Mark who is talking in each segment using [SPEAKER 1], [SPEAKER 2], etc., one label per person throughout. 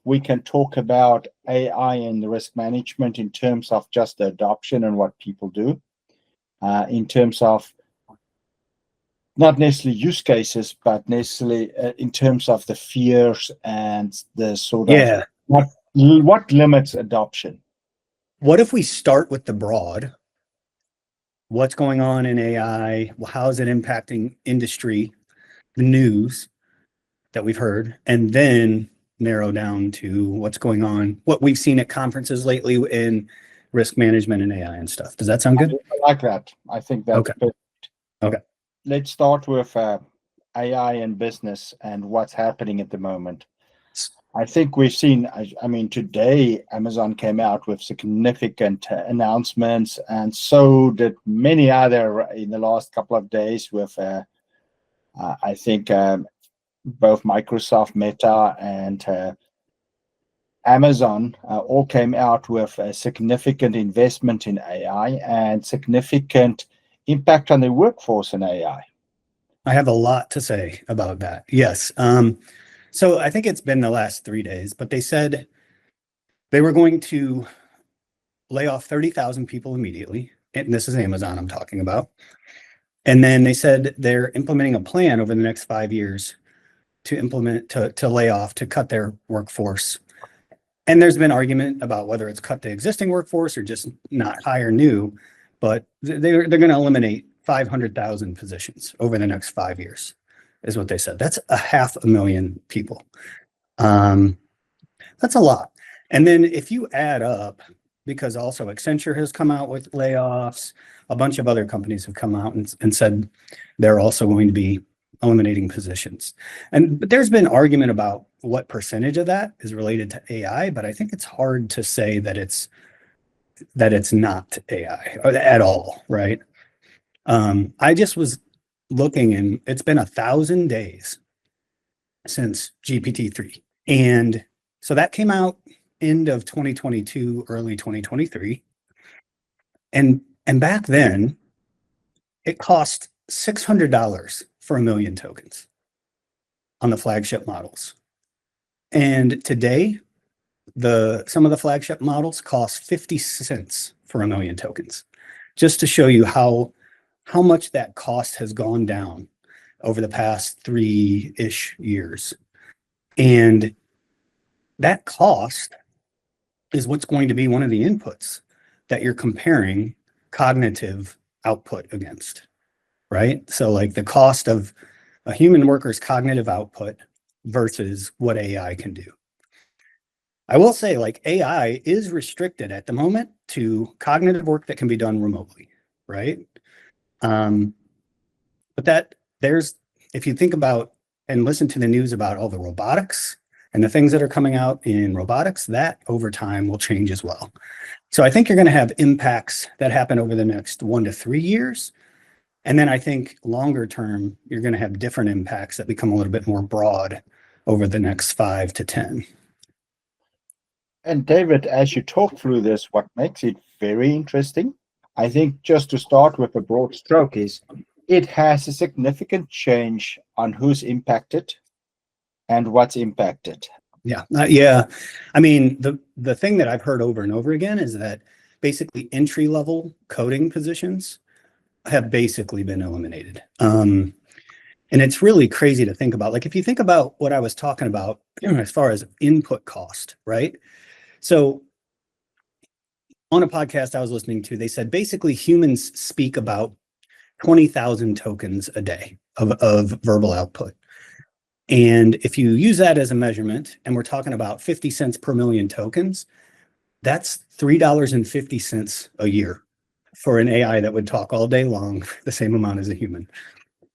[SPEAKER 1] we can talk about AI and the risk management in terms of just the adoption and what people do, in terms of not necessarily use cases, but necessarily in terms of the fears and the sort of what limits adoption.
[SPEAKER 2] What if we start with the broad? What's going on in AI? How is it impacting industry, the news that we've heard, and then narrow down to what's going on, what we've seen at conferences lately in risk management and AI and stuff. Does that sound good?
[SPEAKER 1] I like that. I think that's perfect.
[SPEAKER 2] Okay.
[SPEAKER 1] Let's start with AI and business and what's happening at the moment. I think we've seen, I mean, today Amazon came out with significant announcements, and so did many other in the last couple of days with, I think, both Microsoft, Meta, and Amazon all came out with a significant investment in AI and significant impact on the workforce in AI.
[SPEAKER 2] I have a lot to say about that. Yes. So I think it's been the last 3 days, but they said they were going to lay off 30,000 people immediately. And this is Amazon I'm talking about. And then they said they're implementing a plan over the next 5 years to lay off, to cut their workforce. And there's been argument about whether it's cut the existing workforce or just not hire new, but they're going to eliminate 500,000 positions over the next 5 years, is what they said. That's 500,000 people. That's a lot. And then if you add up, because also Accenture has come out with layoffs, a bunch of other companies have come out and said they're also going to be eliminating positions. But there's been argument about what percentage of that is related to AI, but I think it's hard to say that it's not AI at all, right? I just was looking, and it's been 1,000 days since GPT-3. And so that came out end of 2022, early 2023. And back then, it cost $600 for 1 million tokens on the flagship models. And today, some of the flagship models cost 50 cents for 1 million tokens, just to show you how much that cost has gone down over the past 3-ish years. And that cost is what's going to be one of the inputs that you're comparing cognitive output against, right? So like the cost of a human worker's cognitive output versus what AI can do. I will say, like, AI is restricted at the moment to cognitive work that can be done remotely, right? But if you think about and listen to the news about all the robotics and the things that are coming out in robotics, that over time will change as well. So I think you're going to have impacts that happen over the next 1 to 3 years. And then I think longer term, you're going to have different impacts that become a little bit more broad over the next 5 to 10.
[SPEAKER 1] And David, as you talk through this, what makes it very interesting, I think just to start with a broad stroke, is it has a significant change on who's impacted and what's impacted.
[SPEAKER 2] Yeah. Yeah. I mean, the thing that I've heard over and over again is that basically entry-level coding positions have basically been eliminated. And it's really crazy to think about. Like, if you think about what I was talking about, as far as input cost, right? So on a podcast I was listening to, they said basically humans speak about 20,000 tokens a day of verbal output. And if you use that as a measurement, and we're talking about 50 cents per million tokens, that's $3.50 a year for an AI that would talk all day long, the same amount as a human.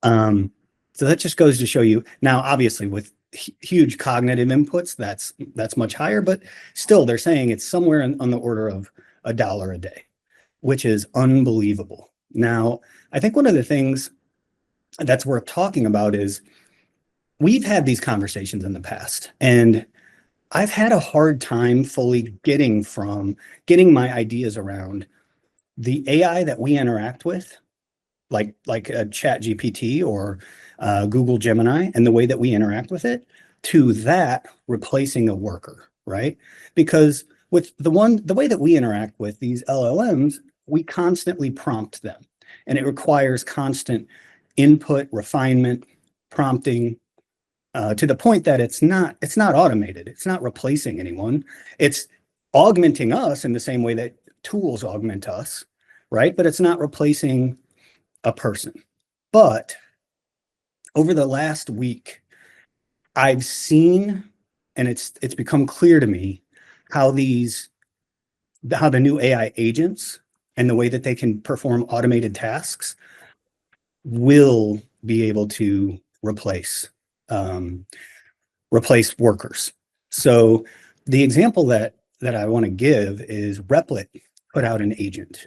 [SPEAKER 2] So that just goes to show you. Now, obviously, with huge cognitive inputs, that's much higher, but still, they're saying it's somewhere on the order of $1 a day, which is unbelievable. Now, I think one of the things that's worth talking about is we've had these conversations in the past, and I've had a hard time fully getting my ideas around the AI that we interact with, like a ChatGPT or Google Gemini, and the way that we interact with it, to that replacing a worker, right? Because with the way that we interact with these LLMs, we constantly prompt them, and it requires constant input, refinement, prompting, to the point that it's not automated. It's not replacing anyone. It's augmenting us in the same way that tools augment us, right? But it's not replacing a person. But over the last week, I've seen, and it's become clear to me how the new AI agents and the way that they can perform automated tasks will be able to replace workers. So the example that I want to give is Replit put out an agent.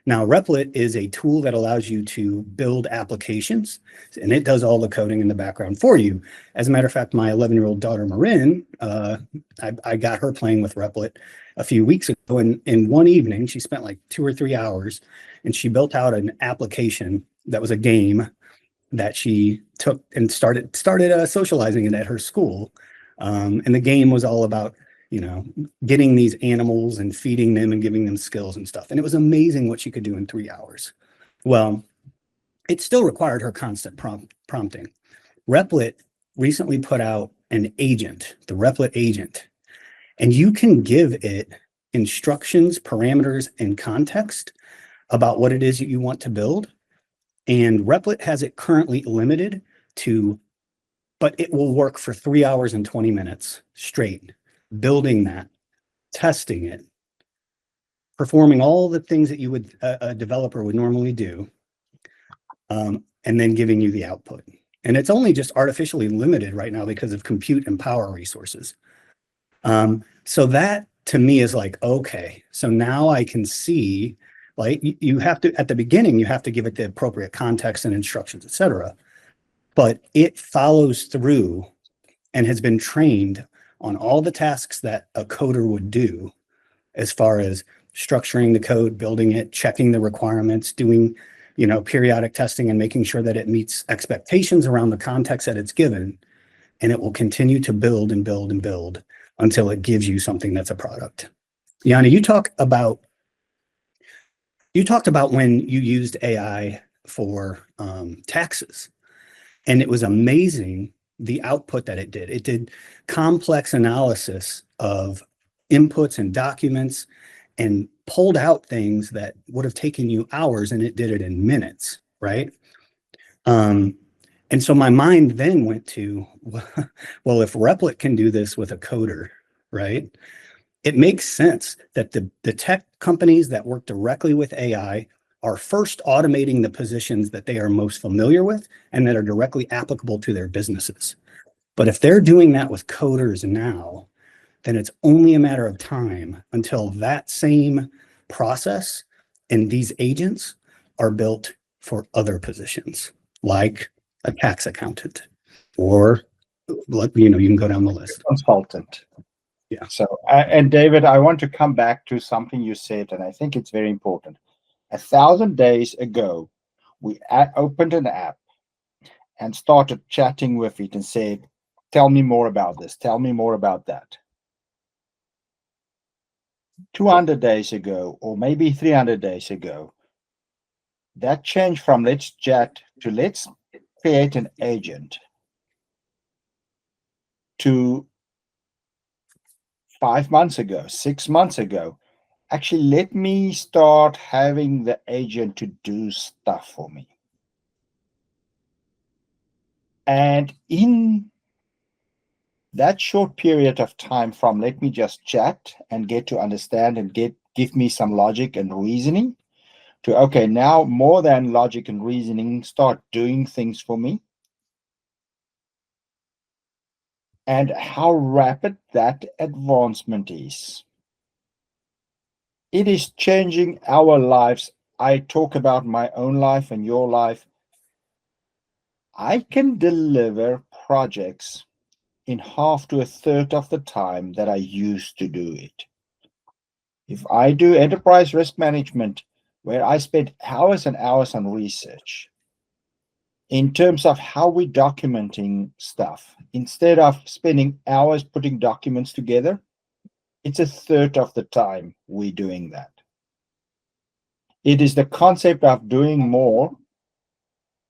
[SPEAKER 2] Now, Replit is a tool that allows you to build applications, and it does all the coding in the background for you. As a matter of fact, my 11-year-old daughter, Marin, I got her playing with Replit a few weeks ago, and in one evening, she spent like 2 or 3 hours, and she built out an application that was a game that she took and started socializing it at her school. And the game was all about, getting these animals and feeding them and giving them skills and stuff. And it was amazing what she could do in 3 hours. Well, it still required her constant prompting. Replit recently put out an agent, the Replit agent, and you can give it instructions, parameters, and context about what it is that you want to build. And Replit has it currently limited to, but it will work for 3 hours and 20 minutes straight, building that, testing it, performing all the things that a developer would normally do, and then giving you the output. And it's only just artificially limited right now because of compute and power resources. So that to me is like, okay, so now I can see, like, you have to, at the beginning, you have to give it the appropriate context and instructions, etc. But it follows through and has been trained on all the tasks that a coder would do, as far as structuring the code, building it, checking the requirements, doing, periodic testing, and making sure that it meets expectations around the context that it's given. And it will continue to build and build and build until it gives you something that's a product. Yanni, you talked about when you used AI for taxes, and it was amazing the output that it did. It did complex analysis of inputs and documents and pulled out things that would have taken you hours, and it did it in minutes, right? And so my mind then went to, well, if Replit can do this with a coder, right? It makes sense that the tech companies that work directly with AI are first automating the positions that they are most familiar with and that are directly applicable to their businesses. But if they're doing that with coders now, then it's only a matter of time until that same process and these agents are built for other positions, like a tax accountant, or you can go down the list.
[SPEAKER 1] Consultant.
[SPEAKER 2] Yeah.
[SPEAKER 1] So, and David, I want to come back to something you said, and I think it's very important. 1,000 days ago, we opened an app and started chatting with it and said, tell me more about this, tell me more about that. 200 days ago, or maybe 300 days ago, that changed from let's chat to let's create an agent to 5 months ago, 6 months ago. Actually, let me start having the agent to do stuff for me. And in that short period of time from let me just chat and get to understand and give me some logic and reasoning to, okay, now more than logic and reasoning, start doing things for me. And how rapid that advancement is. It is changing our lives. I talk about my own life and your life. I can deliver projects in half to a third of the time that I used to do it. If I do enterprise risk management, where I spend hours and hours on research, in terms of how we're documenting stuff, instead of spending hours putting documents together, It's a third of the time we're doing that. It is the concept of doing more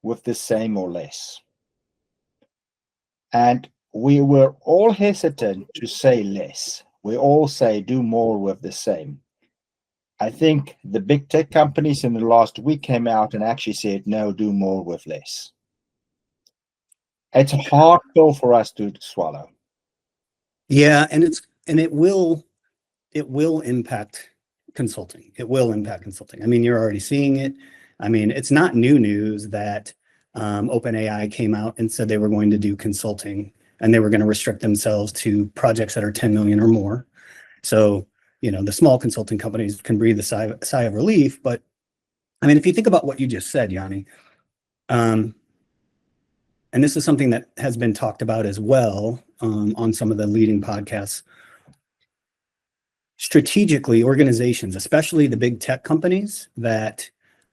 [SPEAKER 1] with the same or less. And we were all hesitant to say less. We all say do more with the same. I think the big tech companies in the last week came out and actually said, no, do more with less. It's a hard pill for us to swallow.
[SPEAKER 2] Yeah, and it will impact consulting. It will impact consulting. I mean, you're already seeing it. I mean, it's not new news that OpenAI came out and said they were going to do consulting and they were going to restrict themselves to projects that are 10 million or more. So, the small consulting companies can breathe a sigh of relief. But I mean, if you think about what you just said, Yanni, and this is something that has been talked about as well on some of the leading podcasts. Strategically, organizations, especially the big tech companies that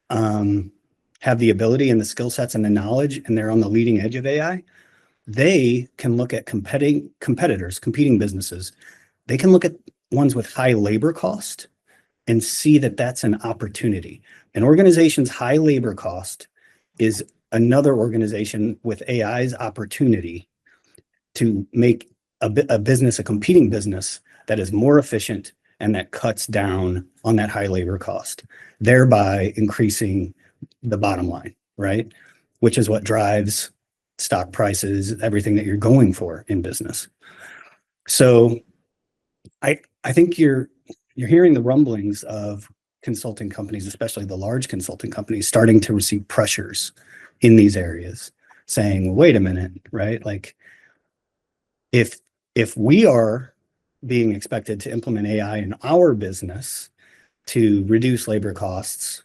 [SPEAKER 2] have the ability and the skill sets and the knowledge, and they're on the leading edge of AI, they can look at competing businesses. They can look at ones with high labor cost and see that that's an opportunity. An organization's high labor cost is another organization with AI's opportunity to make a business, a competing business that is more efficient and that cuts down on that high labor cost, thereby increasing the bottom line, right? Which is what drives stock prices, everything that you're going for in business. So I think you're hearing the rumblings of consulting companies, especially the large consulting companies, starting to receive pressures in these areas, saying, well, wait a minute, right? Like if we are being expected to implement AI in our business to reduce labor costs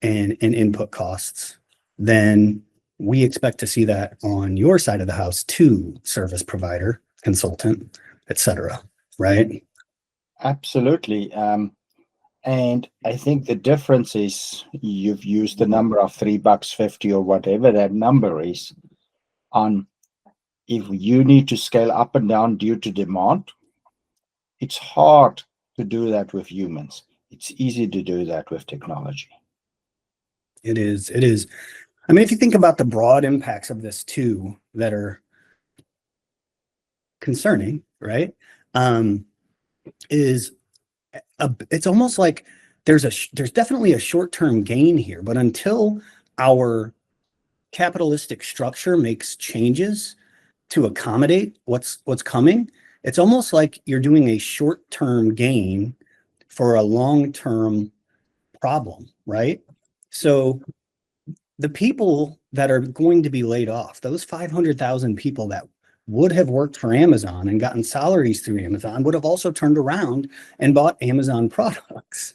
[SPEAKER 2] and input costs, then we expect to see that on your side of the house too, service provider, consultant, et cetera, right?
[SPEAKER 1] Absolutely. And I think the difference is you've used the number of $3.50 or whatever that number is on if you need to scale up and down due to demand. It's hard to do that with humans. It's easy to do that with technology.
[SPEAKER 2] It is. I mean, if you think about the broad impacts of this too, that are concerning, right? It's almost like there's definitely a short-term gain here, but until our capitalistic structure makes changes to accommodate what's coming, it's almost like you're doing a short-term gain for a long-term problem, right? So the people that are going to be laid off, those 500,000 people that would have worked for Amazon and gotten salaries through Amazon, would have also turned around and bought Amazon products.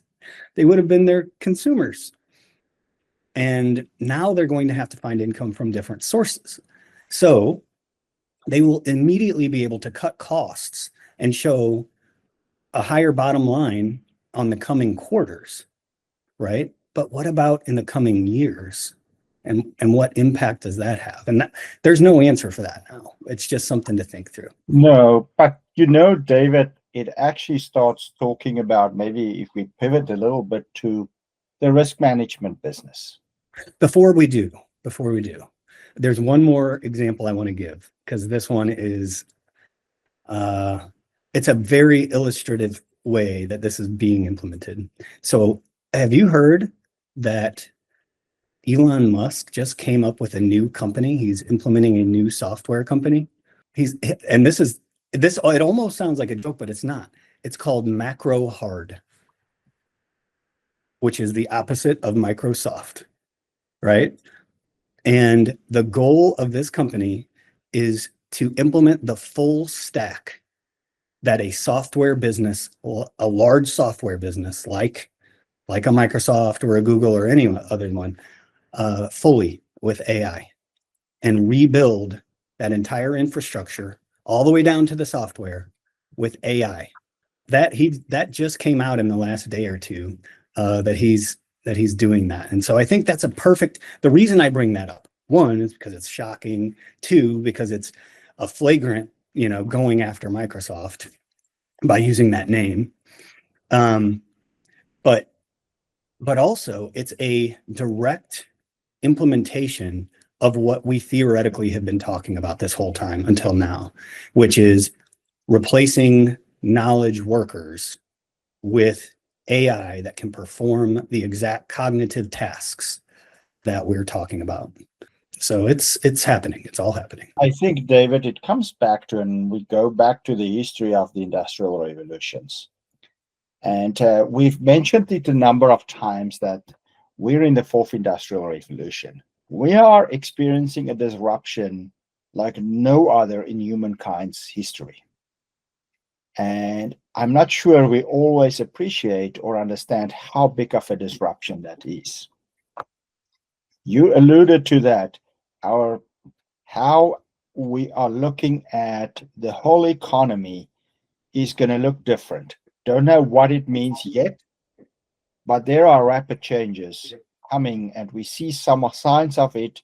[SPEAKER 2] They would have been their consumers. And now they're going to have to find income from different sources. So they will immediately be able to cut costs and show a higher bottom line on the coming quarters, right? But what about in the coming years? And what impact does that have? And there's no answer for that now. It's just something to think through.
[SPEAKER 1] No, but David, it actually starts talking about, maybe if we pivot a little bit to the risk management business.
[SPEAKER 2] Before we do, there's one more example I want to give, because this one is, it's a very illustrative way that this is being implemented. So have you heard that Elon Musk just came up with a new company? He's implementing a new software company. It almost sounds like a joke, but it's not. It's called Macro Hard, which is the opposite of Microsoft, right? And the goal of this company is to implement the full stack that a software business, a large software business like a Microsoft or a Google or any other one, fully with AI, and rebuild that entire infrastructure all the way down to the software with AI. That just came out in the last day or two, that he's doing that. And so I think that's the reason I bring that up, one, is because it's shocking. Two, because it's a flagrant, going after Microsoft. by using that name. But also it's a direct implementation of what we theoretically have been talking about this whole time until now, which is replacing knowledge workers with AI that can perform the exact cognitive tasks that we're talking about. So it's happening. It's all happening.
[SPEAKER 1] I think, David, it comes back to, and we go back to the history of the industrial revolutions. And we've mentioned it a number of times that we're in the fourth industrial revolution. We are experiencing a disruption like no other in humankind's history. And I'm not sure we always appreciate or understand how big of a disruption that is. You alluded to that, how we are looking at the whole economy is going to look different. Don't know what it means yet, but there are rapid changes coming, and we see some signs of it.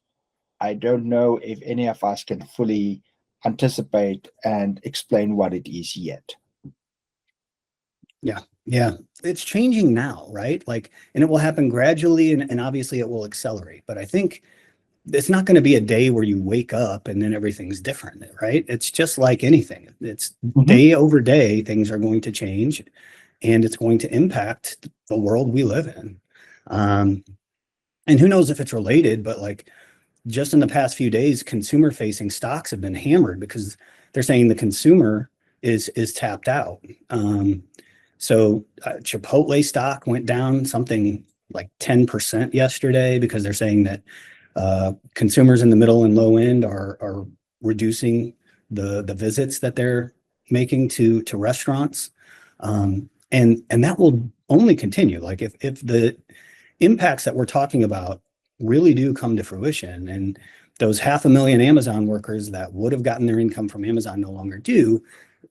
[SPEAKER 1] I don't know if any of us can fully anticipate and explain what it is yet.
[SPEAKER 2] Yeah. It's changing now, right? Like, and it will happen gradually and obviously it will accelerate. But I think it's not going to be a day where you wake up and then everything's different, right? It's just like anything. It's day over day, things are going to change and it's going to impact the world we live in. And who knows if it's related, but like just in the past few days, consumer facing stocks have been hammered because they're saying the consumer is tapped out. So Chipotle stock went down something like 10% yesterday because they're saying that consumers in the middle and low end are reducing the visits that they're making to restaurants. And that will only continue. Like if the impacts that we're talking about really do come to fruition and those 500,000 Amazon workers that would have gotten their income from Amazon no longer do,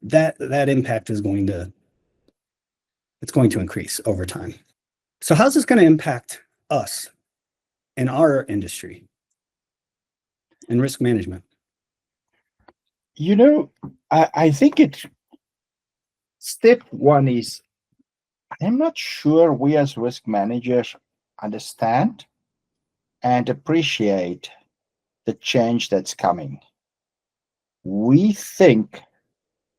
[SPEAKER 2] that impact is going to increase over time. So how's this going to impact us in our industry and risk management?
[SPEAKER 1] You know, I think step one is, I'm not sure we as risk managers understand and appreciate the change that's coming. We think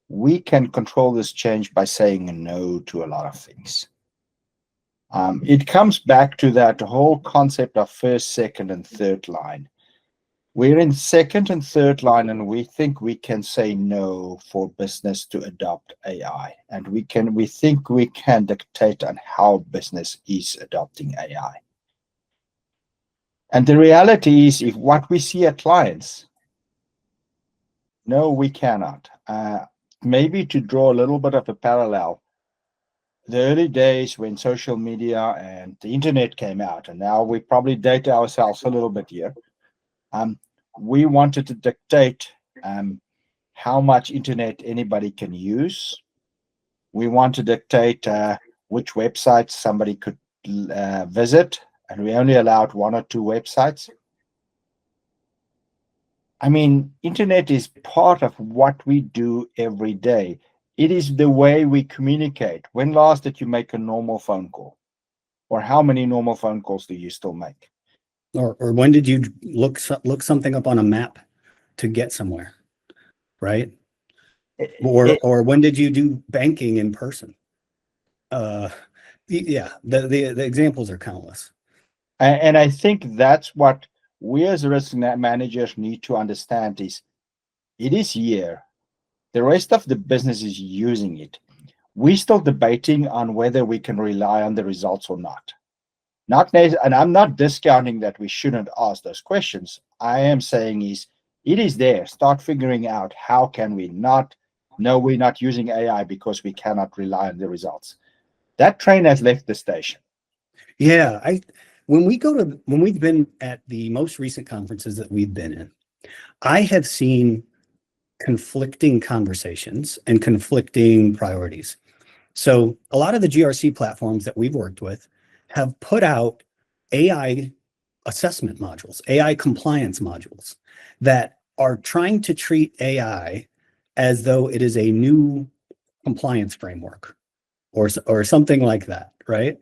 [SPEAKER 1] we can control this change by saying no to a lot of things. It comes back to that whole concept of first, second, and third line. We're in second and third line, and we think we can say no for business to adopt AI, and we think we can dictate on how business is adopting AI. And the reality is, if what we see at clients, no, we cannot. Maybe to draw a little bit of a parallel, the early days when social media and the internet came out, and now we probably date ourselves a little bit here. We wanted to dictate how much internet anybody can use. We want to dictate which websites somebody could visit, and we only allowed 1 or 2 websites. I mean, internet is part of what we do every day. It is the way we communicate. When last did you make a normal phone call? Or how many normal phone calls do you still make?
[SPEAKER 2] Or when did you look something up on a map to get somewhere, right? Or when did you do banking in person? Yeah, the examples are countless.
[SPEAKER 1] And I think that's what we as risk managers need to understand is, it is here. The rest of the business is using it. We're still debating on whether we can rely on the results or not. And I'm not discounting that we shouldn't ask those questions. I am saying is, it is there. Start figuring out how can we not know we're not using AI because we cannot rely on the results. That train has left the station.
[SPEAKER 2] Yeah, when we've been at the most recent conferences that we've been in, I have seen conflicting conversations and conflicting priorities. So a lot of the GRC platforms that we've worked with have put out AI assessment modules, AI compliance modules that are trying to treat AI as though it is a new compliance framework or something like that, right?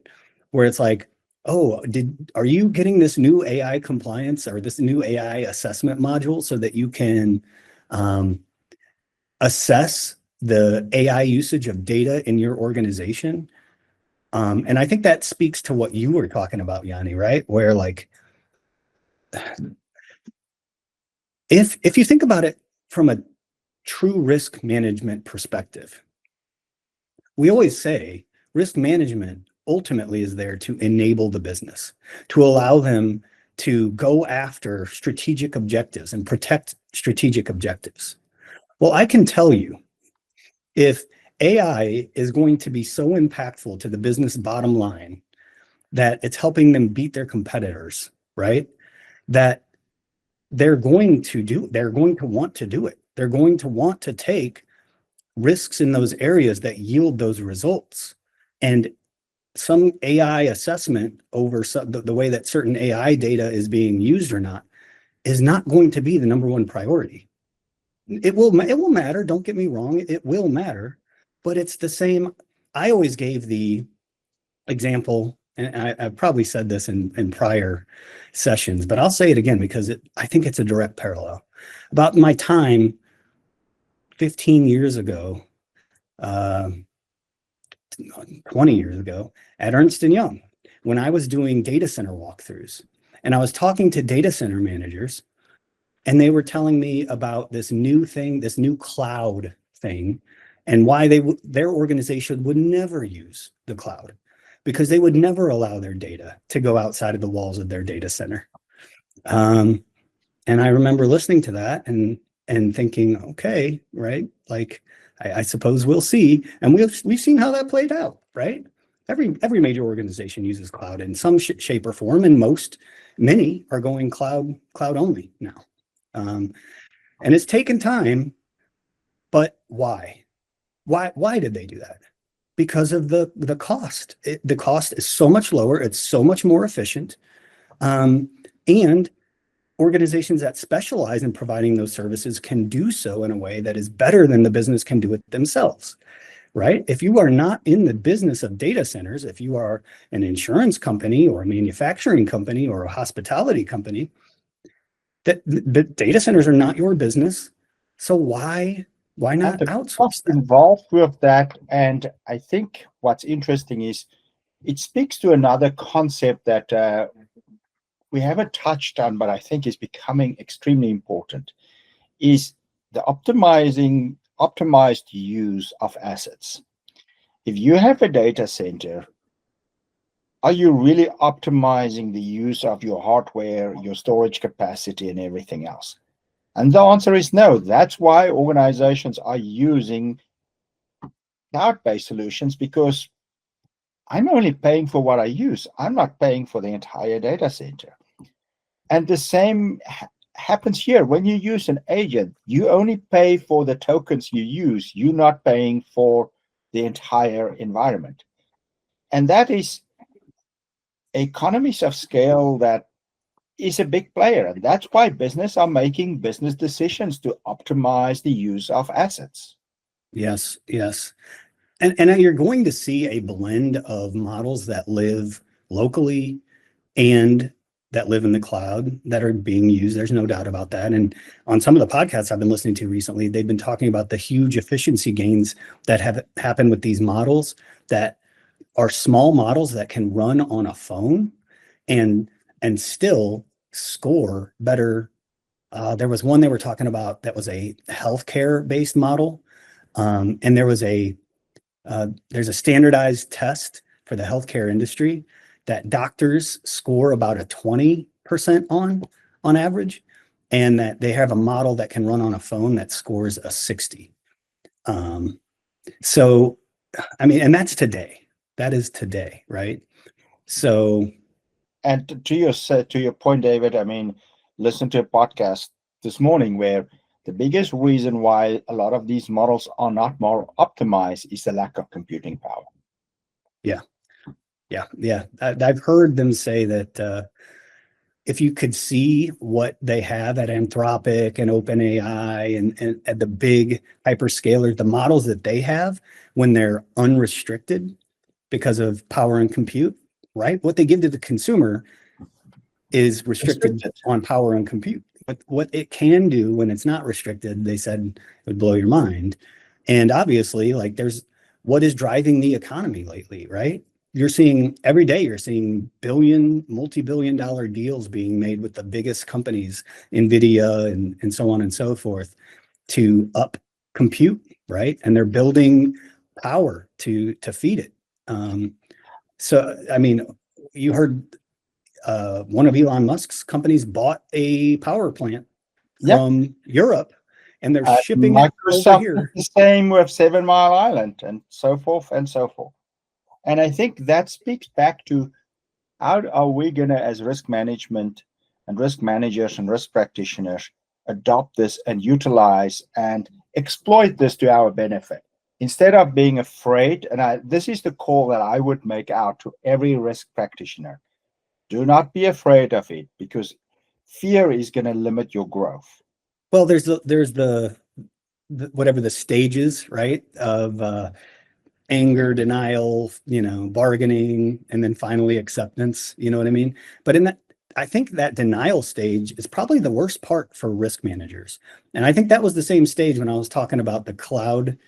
[SPEAKER 2] Where it's like, oh, are you getting this new AI compliance or this new AI assessment module so that you can assess the AI usage of data in your organization? And I think that speaks to what you were talking about, Yanni, right? Where like, if you think about it from a true risk management perspective, we always say risk management ultimately is there to enable the business, to allow them to go after strategic objectives and protect strategic objectives. Well, I can tell you, if AI is going to be so impactful to the business bottom line that it's helping them beat their competitors, right? That they're going to want to do it. They're going to want to take risks in those areas that yield those results. And some AI assessment over the way that certain AI data is being used or not is not going to be the number one priority. It will matter. Don't get me wrong. It will matter, but it's the same. I always gave the example, and I've probably said this in prior sessions, but I'll say it again because I think it's a direct parallel. About my time 15 years ago, 20 years ago at Ernst & Young, when I was doing data center walkthroughs, and I was talking to data center managers, and they were telling me about this new thing, this new cloud thing, and why their organization would never use the cloud, because they would never allow their data to go outside of the walls of their data center. And I remember listening to that and thinking, okay, right, like I suppose we'll see, and we've seen how that played out, right? Every major organization uses cloud in some shape or form, and many are going cloud only now. And it's taken time, but why? Why did they do that? Because of the cost. The cost is so much lower. It's so much more efficient. And organizations that specialize in providing those services can do so in a way that is better than the business can do it themselves, right? If you are not in the business of data centers, if you are an insurance company or a manufacturing company or a hospitality company, that the data centers are not your business. So why not outsource that?
[SPEAKER 1] Involved with that, and I think what's interesting is it speaks to another concept that we haven't touched on, but I think is becoming extremely important, is the optimized use of assets. If you have a data center, are you really optimizing the use of your hardware, your storage capacity, and everything else? And the answer is no. That's why organizations are using cloud-based solutions, because I'm only paying for what I use. I'm not paying for the entire data center. And the same happens here. When you use an agent, you only pay for the tokens you use. You're not paying for the entire environment. And that is economies of scale that is a big player. And that's why business are making business decisions to optimize the use of assets.
[SPEAKER 2] Yes. And you're going to see a blend of models that live locally and that live in the cloud that are being used. There's no doubt about that. And on some of the podcasts I've been listening to recently, they've been talking about the huge efficiency gains that have happened with these models that are small models that can run on a phone and still score better. There was one they were talking about that was a healthcare based model. And there's a standardized test for the healthcare industry that doctors score about a 20% on average, and that they have a model that can run on a phone that scores a 60. So, I mean, and that's today. That is today, right? So,
[SPEAKER 1] and to your point, David, I mean, listen to a podcast this morning where the biggest reason why a lot of these models are not more optimized is the lack of computing power.
[SPEAKER 2] Yeah. I've heard them say that if you could see what they have at Anthropic and OpenAI and the big hyperscalers, the models that they have when they're unrestricted because of power and compute, right? What they give to the consumer is restricted on power and compute. But what it can do when it's not restricted, they said it would blow your mind. And obviously, like what is driving the economy lately, right? You're seeing every day, you're seeing multi-billion dollar deals being made with the biggest companies, NVIDIA and so on and so forth, to up compute, right? And they're building power to feed it. So, I mean, you heard one of Elon Musk's companies bought a power plant from Europe, and they're shipping it over here.
[SPEAKER 1] The same with 7 Mile Island and so forth and so forth. And I think that speaks back to how are we going to, as risk management and risk managers and risk practitioners, adopt this and utilize and exploit this to our benefit instead of being afraid. And this is the call that I would make out to every risk practitioner. Do not be afraid of it, because fear is going to limit your growth.
[SPEAKER 2] Well, there's the whatever the stages, right, of anger, denial, bargaining, and then finally acceptance. You know what I mean? But I think that denial stage is probably the worst part for risk managers. And I think that was the same stage when I was talking about the cloud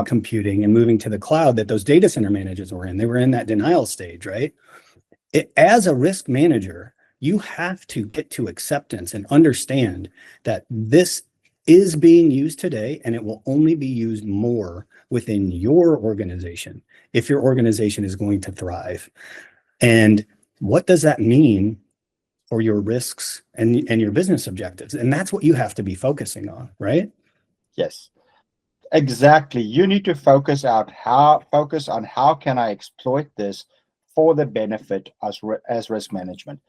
[SPEAKER 2] computing and moving to the cloud that those data center managers were in. They were in that denial stage, right? As a risk manager, you have to get to acceptance and understand that this is being used today, and it will only be used more within your organization if your organization is going to thrive. And what does that mean for your risks and your business objectives? And that's what you have to be focusing on, right?
[SPEAKER 1] Yes, exactly. You need to focus on how can I exploit this for the benefit as risk management.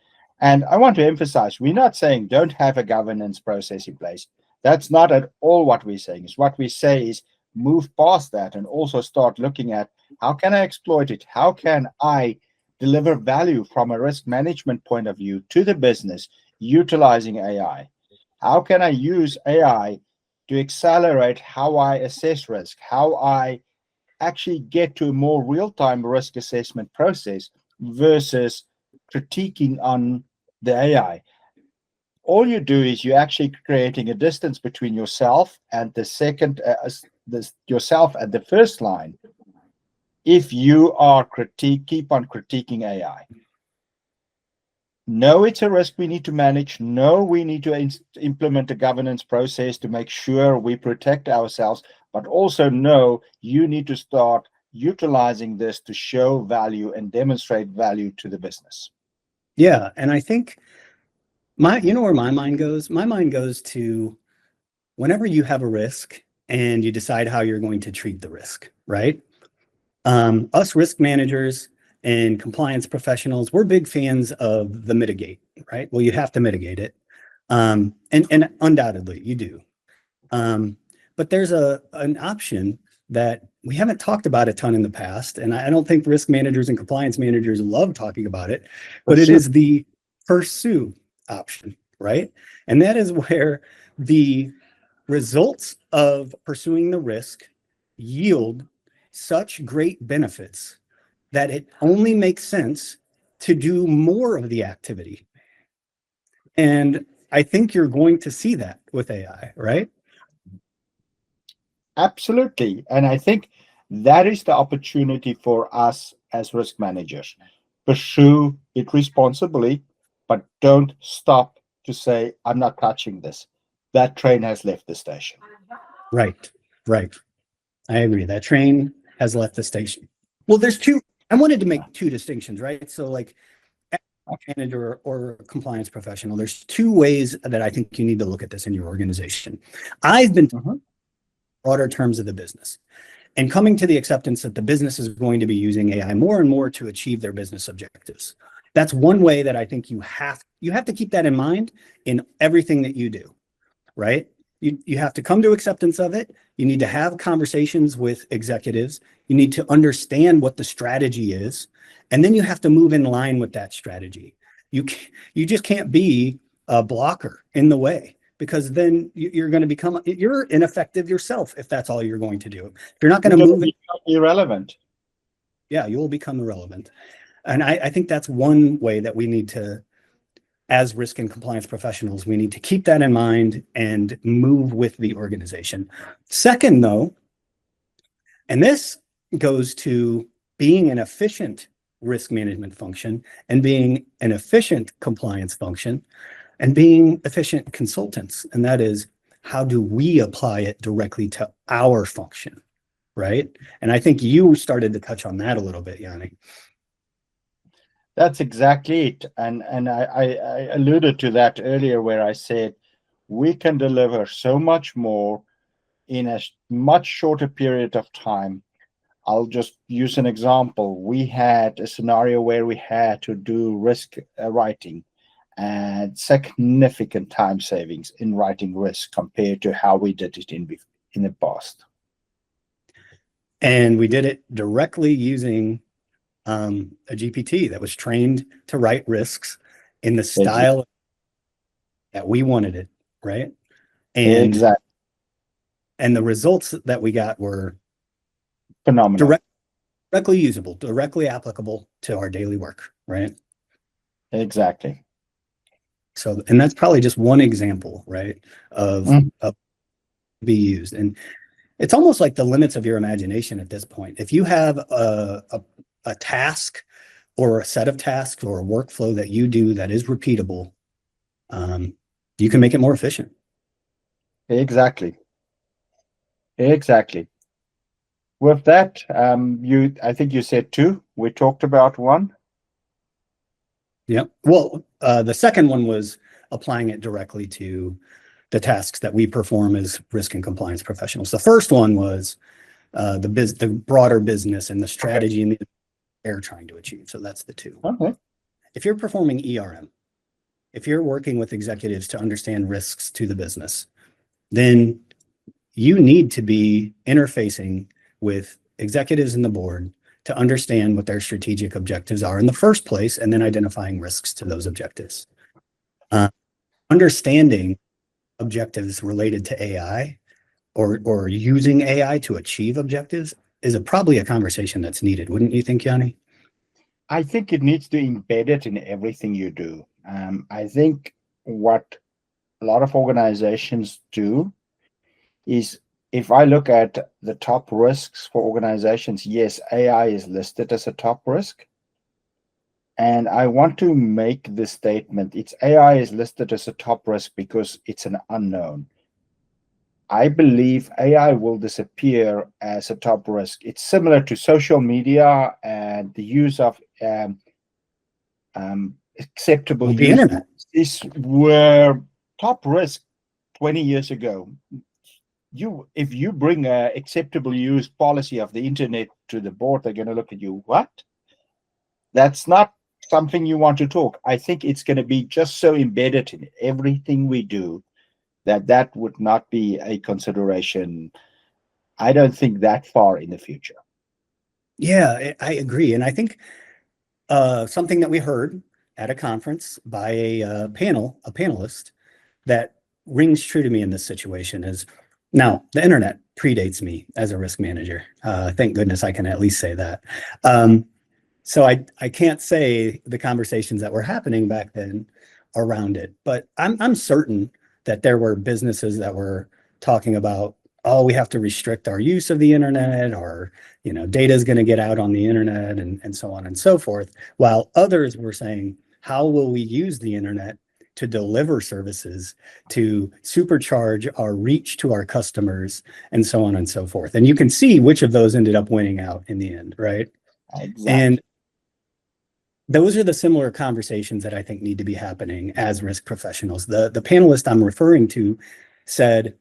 [SPEAKER 1] And I want to emphasize, we're not saying don't have a governance process in place. That's not at all what we're saying. What we say is move past that and also start looking at how can I exploit it? How can I deliver value from a risk management point of view to the business utilizing AI? How can I use AI to accelerate how I assess risk, how I actually get to a more real-time risk assessment process versus critiquing on the AI? All you do is you're actually creating a distance between yourself and the first line if you are keep on critiquing AI. No, it's a risk we need to manage. No, we need to implement a governance process to make sure we protect ourselves, but also no, you need to start utilizing this to show value and demonstrate value to the business.
[SPEAKER 2] Yeah, and I think where my mind goes? My mind goes to whenever you have a risk and you decide how you're going to treat the risk, right? Us risk managers and compliance professionals, we're big fans of the mitigate, right? Well, you have to mitigate it. And undoubtedly you do. But there's an option that we haven't talked about a ton in the past, and I don't think risk managers and compliance managers love talking about it, but it is the pursue option, right? And that is where the results of pursuing the risk yield such great benefits that it only makes sense to do more of the activity. And I think you're going to see that with AI, right?
[SPEAKER 1] Absolutely. And I think that is the opportunity for us as risk managers. Pursue it responsibly, but don't stop to say, I'm not touching this. That train has left the station.
[SPEAKER 2] Right. I agree. That train has left the station. Well, I wanted to make two distinctions, right? So like manager or compliance professional, there's two ways that I think you need to look at this in your organization. I've been broader terms of the business and coming to the acceptance that the business is going to be using AI more and more to achieve their business objectives. That's one way that I think you have to keep that in mind in everything that you do, right? You have to come to acceptance of it. You need to have conversations with executives. You need to understand what the strategy is. And then you have to move in line with that strategy. You just can't be a blocker in the way, because then you're going to become, you're ineffective yourself if that's all you're going to do. If you're not going to move it,
[SPEAKER 1] irrelevant.
[SPEAKER 2] Yeah, you will become irrelevant. And I think that's one way that we need to, as risk and compliance professionals, we need to keep that in mind and move with the organization. Second, though, and this goes to being an efficient risk management function and being an efficient compliance function and being efficient consultants. And that is, how do we apply it directly to our function, right? And I think you started to touch on that a little bit, Yanni.
[SPEAKER 1] That's exactly it. And I alluded to that earlier, where I said we can deliver so much more in a much shorter period of time. I'll just use an example. We had a scenario where we had to do risk writing, and significant time savings in writing risk compared to how we did it in the past.
[SPEAKER 2] And we did it directly using a GPT that was trained to write risks in the style that we wanted it, right? And
[SPEAKER 1] exactly.
[SPEAKER 2] And the results that we got were
[SPEAKER 1] phenomenal,
[SPEAKER 2] directly usable, directly applicable to our daily work, right?
[SPEAKER 1] Exactly.
[SPEAKER 2] So, and that's probably just one example, right, of be used. And it's almost like the limits of your imagination at this point. If you have a task or a set of tasks or a workflow that you do that is repeatable, you can make it more efficient.
[SPEAKER 1] Exactly. With that, I think you said 2. We talked about 1.
[SPEAKER 2] Yeah. Well, the second one was applying it directly to the tasks that we perform as risk and compliance professionals. The first one was the broader business and the strategy and the they're trying to achieve. So that's the 2.
[SPEAKER 1] Okay.
[SPEAKER 2] If you're performing ERM, if you're working with executives to understand risks to the business, then you need to be interfacing with executives and the board to understand what their strategic objectives are in the first place, and then identifying risks to those objectives. Understanding objectives related to AI or using AI to achieve objectives is probably a conversation that's needed. Wouldn't you think, Yanni?
[SPEAKER 1] I think it needs to embed it in everything you do. I think what a lot of organizations do is, if I look at the top risks for organizations, yes, AI is listed as a top risk. And I want to make this statement. AI is listed as a top risk because it's an unknown. I believe AI will disappear as a top risk. It's similar to social media and the use of acceptable
[SPEAKER 2] the internet.
[SPEAKER 1] These were top risk 20 years ago. If you bring an acceptable use policy of the internet to the board, they're going to look at you. What? That's not something you want to talk. I think it's going to be just so embedded in everything we do that would not be a consideration. I don't think that far in the future.
[SPEAKER 2] Yeah, I agree. And I think something that we heard at a conference by a panelist that rings true to me in this situation is, now the internet predates me as a risk manager. Thank goodness I can at least say that. So I can't say the conversations that were happening back then around it, but I'm certain that there were businesses that were talking about, oh, we have to restrict our use of the internet, or, data is going to get out on the internet, and so on and so forth. While others were saying, how will we use the internet to deliver services, to supercharge our reach to our customers, and so on and so forth. And you can see which of those ended up winning out in the end, right?
[SPEAKER 1] Exactly.
[SPEAKER 2] And those are the similar conversations that I think need to be happening as risk professionals. The panelist I'm referring to said,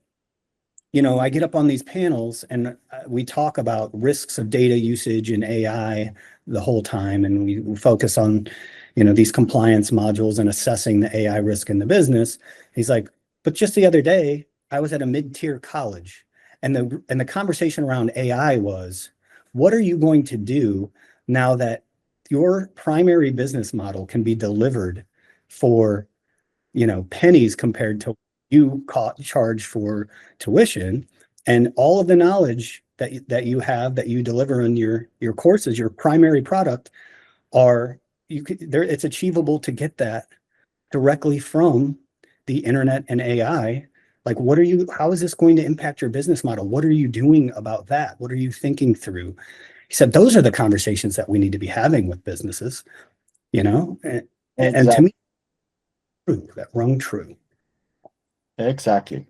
[SPEAKER 2] I get up on these panels and we talk about risks of data usage and AI the whole time. And we focus on, these compliance modules and assessing the AI risk in the business. He's like, but just the other day, I was at a mid-tier college, and the conversation around AI was, what are you going to do now that your primary business model can be delivered for, pennies compared to you charge for tuition, and all of the knowledge that you have, that you deliver in your courses, your primary product, it's achievable to get that directly from the internet and AI. Like, how is this going to impact your business model? What are you doing about that? What are you thinking through? He said, those are the conversations that we need to be having with businesses, and to
[SPEAKER 1] Exactly.
[SPEAKER 2] me, true, that rung true.
[SPEAKER 1] Exactly.